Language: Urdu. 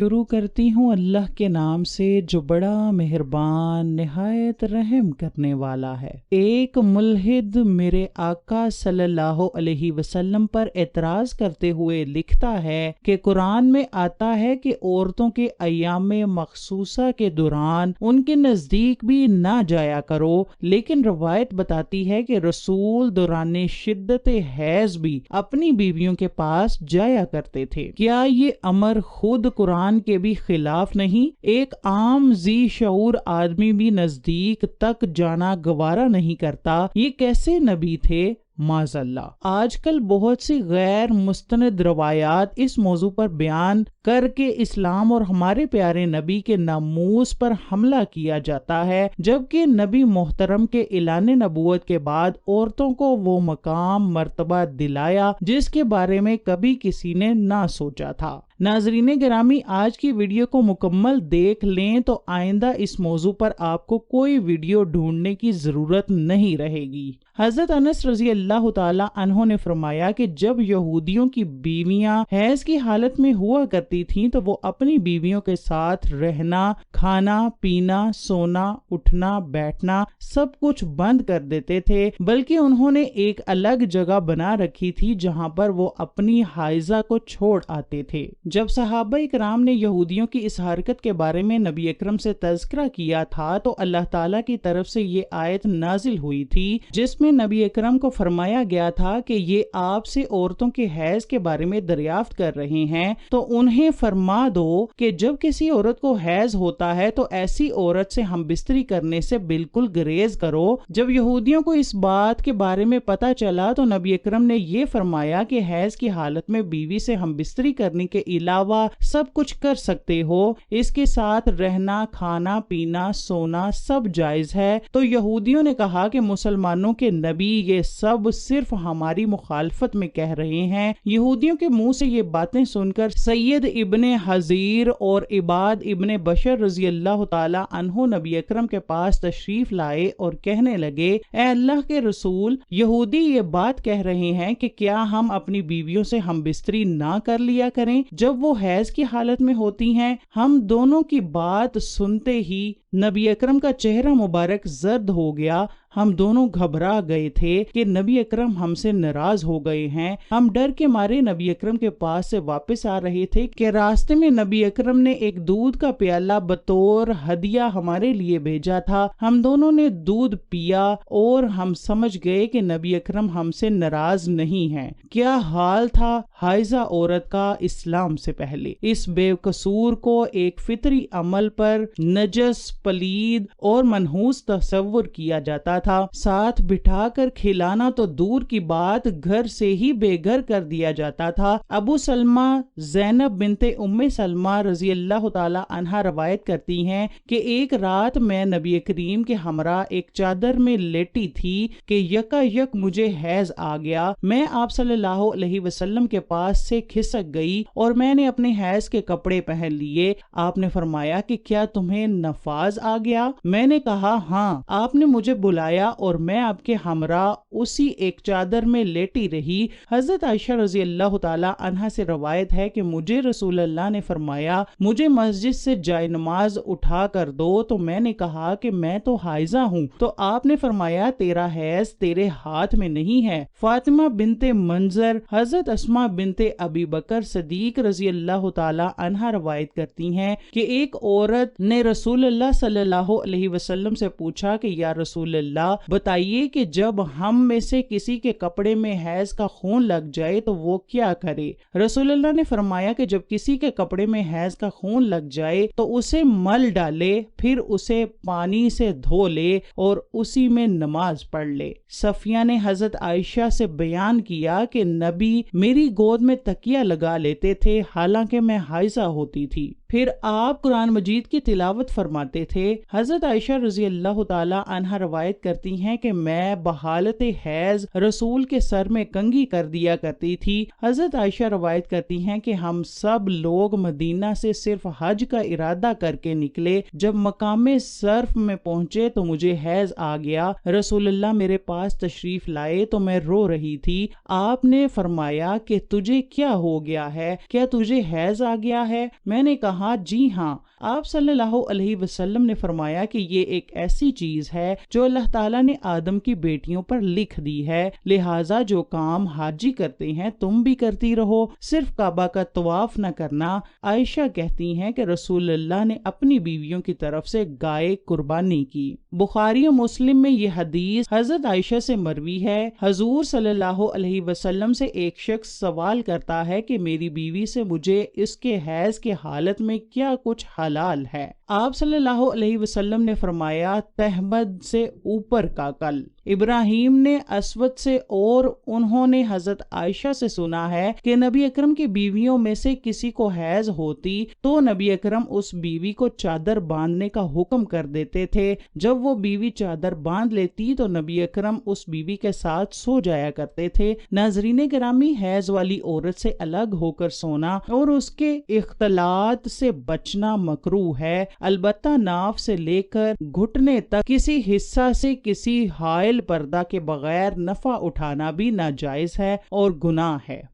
شروع کرتی ہوں اللہ کے نام سے جو بڑا مہربان نہایت رحم کرنے والا ہے۔ ایک ملحد میرے آقا صلی اللہ علیہ وسلم پر اعتراض کرتے ہوئے لکھتا ہے کہ قرآن میں آتا ہے کہ عورتوں کے ایام مخصوصہ کے دوران ان کے نزدیک بھی نہ جایا کرو، لیکن روایت بتاتی ہے کہ رسول دوران شدت حیض بھی اپنی بیویوں کے پاس جایا کرتے تھے۔ کیا یہ امر خود قرآن کے بھی خلاف نہیں؟ ایک عام ذی شعور آدمی بھی نزدیک تک جانا گوارا نہیں کرتا، یہ کیسے نبی تھے؟ معاذ اللہ۔ آج کل بہت سی غیر مستند روایات اس موضوع پر بیان کر کے اسلام اور ہمارے پیارے نبی کے ناموس پر حملہ کیا جاتا ہے، جبکہ نبی محترم کے اعلان نبوت کے بعد عورتوں کو وہ مقام مرتبہ دلایا جس کے بارے میں کبھی کسی نے نہ سوچا تھا۔ ناظرین گرامی، آج کی ویڈیو کو مکمل دیکھ لیں تو آئندہ اس موضوع پر آپ کو کوئی ویڈیو ڈھونڈنے کی ضرورت نہیں رہے گی۔ حضرت انس رضی اللہ تعالی عنہ نے فرمایا کہ جب یہودیوں کی بیویاں حیض کی حالت میں ہوا کرتی تھیں تو وہ اپنی بیویوں کے ساتھ رہنا، کھانا پینا، سونا، اٹھنا، بیٹھنا سب کچھ بند کر دیتے تھے، بلکہ انہوں نے ایک الگ جگہ بنا رکھی تھی جہاں پر وہ اپنی حائضہ کو چھوڑ آتے تھے۔ جب صحابہ کرام نے یہودیوں کی اس حرکت کے بارے میں نبی اکرم سے تذکرہ کیا تھا تو اللہ تعالیٰ کی طرف سے یہ آیت نازل ہوئی تھی جس میں نبی اکرم کو فرمایا گیا تھا کہ یہ آپ سے عورتوں کے حیض کے بارے میں دریافت کر رہے ہیں تو انہیں فرما دو کہ جب کسی عورت کو حیض ہوتا ہے تو ایسی عورت سے ہم بستری کرنے سے بالکل گریز کرو۔ جب یہودیوں کو اس بات کے بارے میں پتہ چلا تو نبی اکرم نے یہ فرمایا کہ حیض کی حالت میں بیوی سے ہم بستری کرنے کے علاوہ سب کچھ کر سکتے ہو، اس کے ساتھ رہنا، کھانا پینا، سونا سب جائز ہے۔ تو یہودیوں نے کہا کہ مسلمانوں کے نبی یہ سب صرف ہماری مخالفت میں کہہ رہے ہیں۔ یہودیوں کے منہ سے یہ باتیں سن کر سید ابن حضیر اور عباد ابن بشر رضی اللہ تعالی عنہ نبی اکرم کے پاس تشریف لائے اور کہنے لگے، اے اللہ کے رسول، یہودی یہ بات کہہ رہے ہیں کہ کیا ہم اپنی بیویوں سے ہم بستری نہ کر لیا کریں جب وہ حیض کی حالت میں ہوتی ہیں۔ ہم دونوں کی بات سنتے ہی نبی اکرم کا چہرہ مبارک زرد ہو گیا۔ ہم دونوں گھبرا گئے تھے کہ نبی اکرم ہم سے ناراض ہو گئے ہیں۔ ہم ڈر کے مارے نبی اکرم کے پاس سے واپس آ رہے تھے کہ راستے میں نبی اکرم نے ایک دودھ کا پیالہ بطور ہدیہ ہمارے لیے بھیجا تھا۔ ہم دونوں نے دودھ پیا اور ہم سمجھ گئے کہ نبی اکرم ہم سے ناراض نہیں ہیں۔ کیا حال تھا حائضہ عورت کا اسلام سے پہلے! اس بے قصور کو ایک فطری عمل پر نجس، پلید اور منحوس تصور کیا جاتا تھا۔ ساتھ بٹھا کر کھلانا تو دور کی بات، گھر سے ہی بے گھر کر دیا جاتا تھا۔ ابو سلمہ زینب بنت ام سلمہ رضی اللہ تعالی عنہا روایت کرتی ہیں کہ ایک رات میں نبی کریم کے ہمراہ ایک چادر میں لیٹی تھی کہ یکا یک مجھے حیض آ گیا۔ میں آپ صلی اللہ علیہ وسلم کے پاس سے کھسک گئی اور میں نے اپنے حیض کے کپڑے پہن لیے۔ آپ نے فرمایا کہ کیا تمہیں نفاذ آ گیا؟ میں نے کہا ہاں۔ آپ نے مجھے بلایا اور میں آپ کے ہمراہ اسی ایک چادر میں لیٹی رہی۔ حضرت عائشہ رضی اللہ تعالی عنہا سے روایت ہے کہ مجھے رسول اللہ نے فرمایا مجھے مسجد سے جائے نماز اٹھا کر دو، تو میں نے کہا کہ میں تو حائضہ ہوں۔ تو آپ نے فرمایا تیرا حیض تیرے ہاتھ میں نہیں ہے۔ فاطمہ بنت منظر، حضرت اسماء بنت ابی بکر صدیق رضی اللہ تعالی عنہا روایت کرتی ہیں کہ ایک عورت نے رسول اللہ صلی اللہ علیہ وسلم سے پوچھا کہ یا رسول اللہ بتائیے کہ جب ہم میں سے کسی کے کپڑے میں حیض کا خون لگ جائے تو وہ کیا کرے؟ رسول اللہ نے فرمایا کہ جب کسی کے کپڑے میں حیض کا خون لگ جائے تو اسے مل ڈالے، پھر اسے پانی سے دھو لے اور اسی میں نماز پڑھ لے۔ صفیہ نے حضرت عائشہ سے بیان کیا کہ نبی میری گود میں تکیہ لگا لیتے تھے حالانکہ میں حائضہ ہوتی تھی۔ پھر آپ قرآن مجید کی تلاوت فرماتے تھے۔ حضرت عائشہ رضی اللہ تعالی عنہا روایت کرتی ہیں کہ میں بحالت حیض رسول کے سر میں کنگھی کر دیا کرتی تھی۔ حضرت عائشہ روایت کرتی ہیں کہ ہم سب لوگ مدینہ سے صرف حج کا ارادہ کر کے نکلے، جب مقام صرف میں پہنچے تو مجھے حیض آ گیا۔ رسول اللہ میرے پاس تشریف لائے تو میں رو رہی تھی۔ آپ نے فرمایا کہ تجھے کیا ہو گیا ہے؟ کیا تجھے حیض آ گیا ہے؟ میں نے کہا جی ہاں۔ آپ صلی اللہ علیہ وسلم نے فرمایا کہ یہ ایک ایسی چیز ہے جو اللہ تعالیٰ نے آدم کی بیٹیوں پر لکھ دی ہے، لہٰذا جو کام حاجی کرتے ہیں تم بھی کرتی رہو، صرف کعبہ کا طواف نہ کرنا۔ عائشہ کہتی ہیں کہ رسول اللہ نے اپنی بیویوں کی طرف سے گائے قربانی کی۔ بخاری و مسلم میں یہ حدیث حضرت عائشہ سے مروی ہے۔ حضور صلی اللہ علیہ وسلم سے ایک شخص سوال کرتا ہے کہ میری بیوی سے مجھے اس کے حیض کے حالت میں کیا کچھ حلال ہے؟ آپ صلی اللہ علیہ وسلم نے فرمایا تہمد سے اوپر کا کل۔ ابراہیم نے اسود سے اور انہوں نے حضرت عائشہ سے سنا ہے کہ نبی اکرم کی بیویوں میں سے کسی کو حیض ہوتی تو نبی اکرم اس بیوی کو چادر باندھنے کا حکم کر دیتے تھے۔ جب وہ بیوی چادر باندھ لیتی تو نبی اکرم اس بیوی کے ساتھ سو جایا کرتے تھے۔ ناظرین گرامی، حیض والی عورت سے الگ ہو کر سونا اور اس کے اختلاط سے بچنا مکروہ ہے، البتہ ناف سے لے کر گھٹنے تک کسی حصہ سے کسی حائل پردہ کے بغیر نفع اٹھانا بھی ناجائز ہے اور گناہ ہے۔